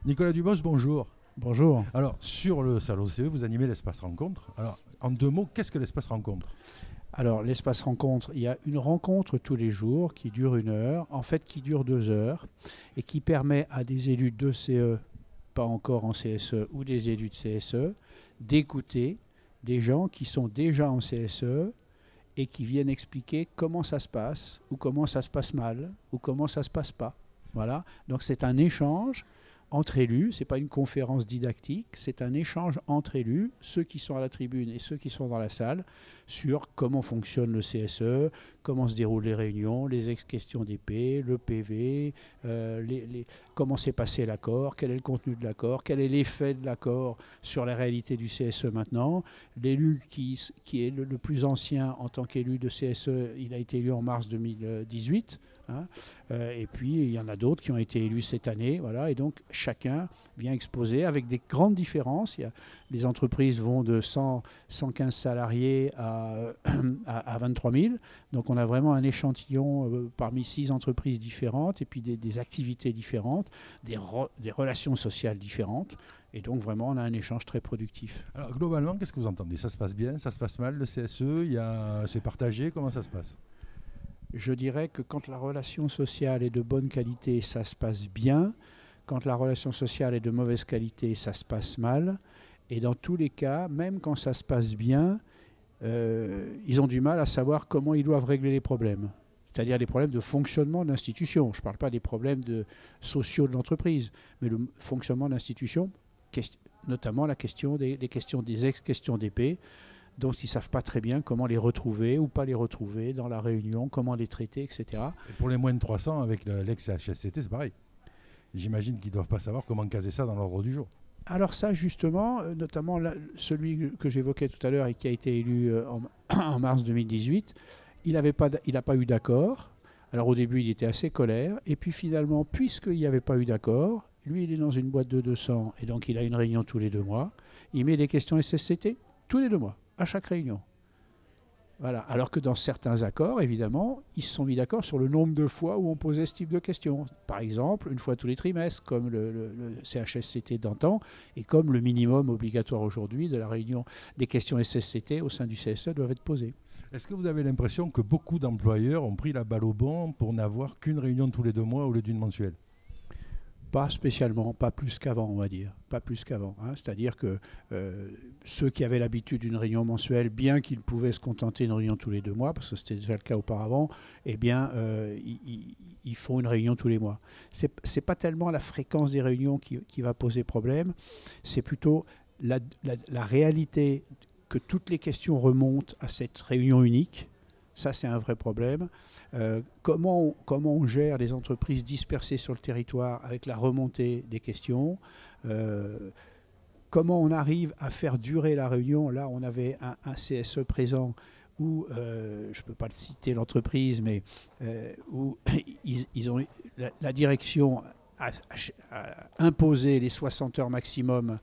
Nicolas Dubos, bonjour. Bonjour. Alors, sur le salon CE, vous animez l'espace rencontre. Alors, en 2 mots, qu'est-ce que l'espace rencontre ? Alors, l'espace rencontre, il y a une rencontre tous les jours qui dure 1 heure, en fait qui dure 2 heures, et qui permet à des élus de CE, pas encore en CSE, ou des élus de CSE, d'écouter des gens qui sont déjà en CSE et qui viennent expliquer comment ça se passe, ou comment ça se passe mal, ou comment ça se passe pas. Voilà. Donc, c'est un échange entre élus, ce n'est pas une conférence didactique, c'est un échange entre élus, ceux qui sont à la tribune et ceux qui sont dans la salle, sur comment fonctionne le CSE, comment se déroulent les réunions, les questions d'épée, le PV, comment s'est passé l'accord, quel est le contenu de l'accord, quel est l'effet de l'accord sur la réalité du CSE maintenant. L'élu qui est le plus ancien en tant qu'élu de CSE, il a été élu en mars 2018. Et puis il y en a d'autres qui ont été élus cette année, voilà, et donc chacun vient exposer avec des grandes différences. Les entreprises vont de 115 salariés à 23 000, donc on a vraiment un échantillon parmi 6 entreprises différentes, et puis des activités différentes, des relations sociales différentes, et donc vraiment on a un échange très productif. Alors globalement, qu'est-ce que vous entendez ? Ça se passe bien, ça se passe mal, le CSE, c'est partagé, comment ça se passe ? Je dirais que quand la relation sociale est de bonne qualité, ça se passe bien. Quand la relation sociale est de mauvaise qualité, ça se passe mal. Et dans tous les cas, même quand ça se passe bien, ils ont du mal à savoir comment ils doivent régler les problèmes. C'est-à-dire les problèmes de fonctionnement de l'institution. Je ne parle pas des problèmes sociaux de l'entreprise, mais le fonctionnement de l'institution, notamment la question des ex-questions d'épée, dont ils ne savent pas très bien comment les retrouver ou pas les retrouver dans la réunion, comment les traiter, etc. Et pour les moins de 300, avec l'ex-HSCT, c'est pareil. J'imagine qu'ils ne doivent pas savoir comment caser ça dans l'ordre du jour. Alors ça, justement, notamment celui que j'évoquais tout à l'heure et qui a été élu en mars 2018, il n'a pas eu d'accord. Alors au début, il était assez colère. Et puis finalement, puisqu'il n'y avait pas eu d'accord, lui, il est dans une boîte de 200 et donc il a une réunion tous les 2 mois. Il met des questions SSCT tous les 2 mois. À chaque réunion. Voilà. Alors que dans certains accords, évidemment, ils se sont mis d'accord sur le nombre de fois où on posait ce type de questions. Par exemple, 1 fois tous les trimestres, comme le CHSCT d'antan, et comme le minimum obligatoire aujourd'hui de la réunion des questions SSCT au sein du CSE doivent être posées. Est-ce que vous avez l'impression que beaucoup d'employeurs ont pris la balle au bond pour n'avoir qu'une réunion tous les 2 mois au lieu d'une mensuelle ? Pas spécialement, pas plus qu'avant, on va dire. Pas plus qu'avant. C'est-à-dire que ceux qui avaient l'habitude d'une réunion mensuelle, bien qu'ils pouvaient se contenter d'une réunion tous les 2 mois, parce que c'était déjà le cas auparavant, eh bien, ils font une réunion tous les mois. C'est pas tellement la fréquence des réunions qui va poser problème, c'est plutôt la réalité que toutes les questions remontent à cette réunion unique. Ça, c'est un vrai problème. Comment on gère les entreprises dispersées sur le territoire avec la remontée des questions, comment on arrive à faire durer la réunion. Là, on avait un CSE présent où, je ne peux pas le citer l'entreprise, mais où la direction a imposé les 60 heures maximum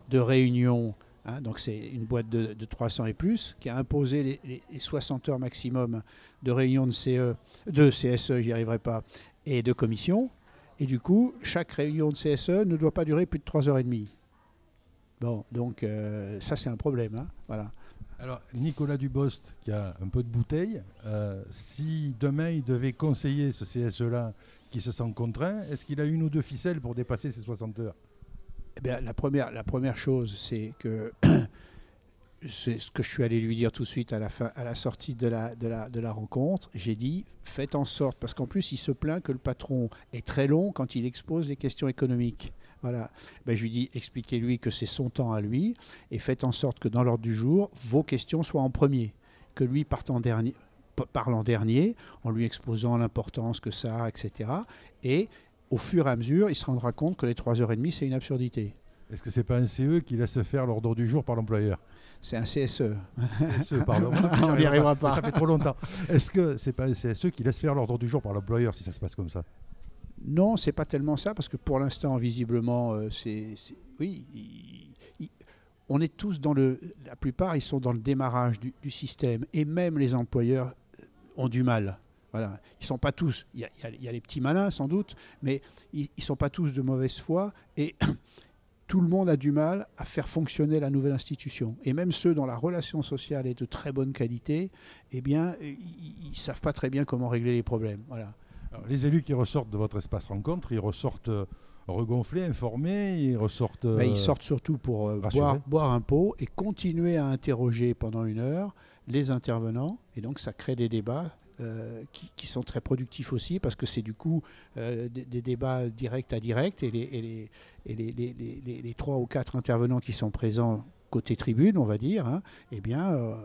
de réunion. Donc c'est une boîte de 300 et plus qui a imposé les 60 heures maximum de réunion de CSE, j'y arriverai pas, et de commission. Et du coup, chaque réunion de CSE ne doit pas durer plus de 3h30. Bon, donc ça c'est un problème. Voilà. Alors Nicolas Dubost, qui a un peu de bouteille, si demain il devait conseiller ce CSE-là qui se sent contraint, est-ce qu'il a 1 ou 2 ficelles pour dépasser ces 60 heures ? Eh bien, la première chose, c'est que c'est ce que je suis allé lui dire tout de suite à la sortie de la rencontre. J'ai dit, faites en sorte, parce qu'en plus, il se plaint que le patron est très long quand il expose les questions économiques. Voilà. Ben, je lui dis, expliquez-lui que c'est son temps à lui, et faites en sorte que dans l'ordre du jour, vos questions soient en premier, que lui parle en dernier, en lui exposant l'importance que ça a, etc. Et au fur et à mesure, il se rendra compte que les 3h30, c'est une absurdité. Est-ce que ce n'est pas un CE qui laisse faire l'ordre du jour par l'employeur ? C'est un CSE. CSE, pardon. On n'y arrivera pas. Ça fait trop longtemps. Est-ce que ce n'est pas un CSE qui laisse faire l'ordre du jour par l'employeur si ça se passe comme ça ? Non, c'est pas tellement ça, parce que pour l'instant, visiblement, oui, on est tous la plupart, ils sont dans le démarrage du système, et même les employeurs ont du mal. Voilà. Ils sont pas tous, il y a les petits malins sans doute, mais ils ne sont pas tous de mauvaise foi et tout le monde a du mal à faire fonctionner la nouvelle institution. Et même ceux dont la relation sociale est de très bonne qualité, eh bien, ils ne savent pas très bien comment régler les problèmes. Voilà. Alors, les élus qui ressortent de votre espace rencontre, ils ressortent regonflés, informés, ils ressortent... Ils sortent surtout pour boire un pot et continuer à interroger pendant 1 heure les intervenants. Et donc, ça crée des débats qui sont très productifs aussi, parce que c'est du coup des débats direct à direct. Et les 3 ou 4 intervenants qui sont présents côté tribune, on va dire, hein, eh bien...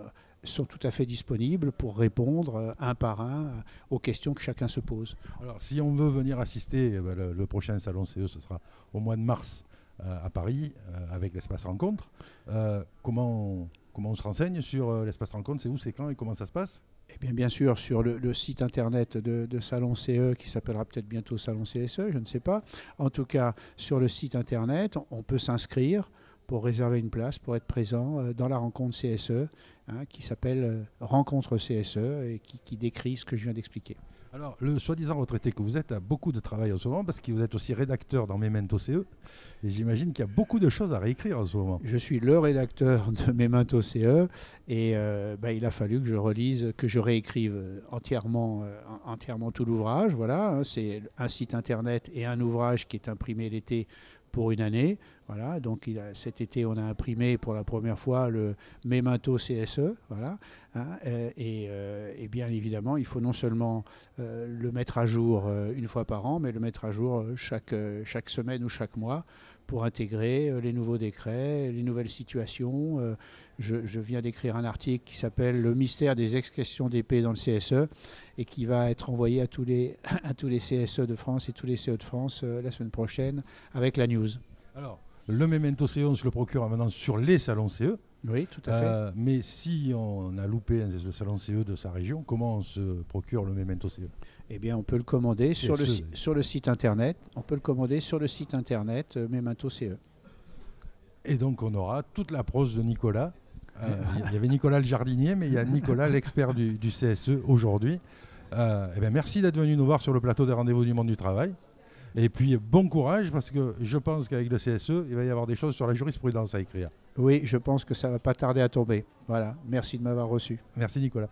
sont tout à fait disponibles pour répondre un par un aux questions que chacun se pose. Alors, si on veut venir assister, le prochain salon CE, ce sera au mois de mars à Paris, avec l'espace rencontre. Comment on se renseigne sur l'espace rencontre? C'est où, c'est quand et comment ça se passe? Eh bien sûr, sur le site internet de Salon CE, qui s'appellera peut-être bientôt Salon CSE, je ne sais pas. En tout cas, sur le site internet, on peut s'inscrire pour réserver une place, pour être présent dans la rencontre CSE, hein, qui s'appelle Rencontre CSE et qui décrit ce que je viens d'expliquer. Alors, le soi-disant retraité que vous êtes a beaucoup de travail en ce moment, parce que vous êtes aussi rédacteur dans Memento CE, et j'imagine qu'il y a beaucoup de choses à réécrire en ce moment. Je suis le rédacteur de Memento CE, et il a fallu que je relise, que je réécrive entièrement tout l'ouvrage. Voilà, hein, c'est un site internet et un ouvrage qui est imprimé l'été pour 1 année. Voilà, donc cet été, on a imprimé pour la première fois le Memento CSE. Voilà, hein, et bien évidemment, il faut non seulement le mettre à jour 1 fois par an, mais le mettre à jour chaque semaine ou chaque mois pour intégrer les nouveaux décrets, les nouvelles situations. Je viens d'écrire un article qui s'appelle « Le mystère des ex-questions d'épée dans le CSE » et qui va être envoyé à tous les CSE de France et tous les CE de France la semaine prochaine avec la news. Alors, le Memento CE, on se le procure maintenant sur les salons CE. Oui, tout à fait. Mais si on a loupé le salon CE de sa région, comment on se procure le Memento CE? Eh bien, on peut le commander sur le site internet. On peut le commander sur le site internet Memento CE. Et donc, on aura toute la prose de Nicolas. Il y avait Nicolas le jardinier, mais il y a Nicolas l'expert du CSE aujourd'hui. Merci d'être venu nous voir sur le plateau des Rendez-vous du Monde du Travail. Et puis, bon courage, parce que je pense qu'avec le CSE, il va y avoir des choses sur la jurisprudence à écrire. Oui, je pense que ça ne va pas tarder à tomber. Voilà, merci de m'avoir reçu. Merci Nicolas.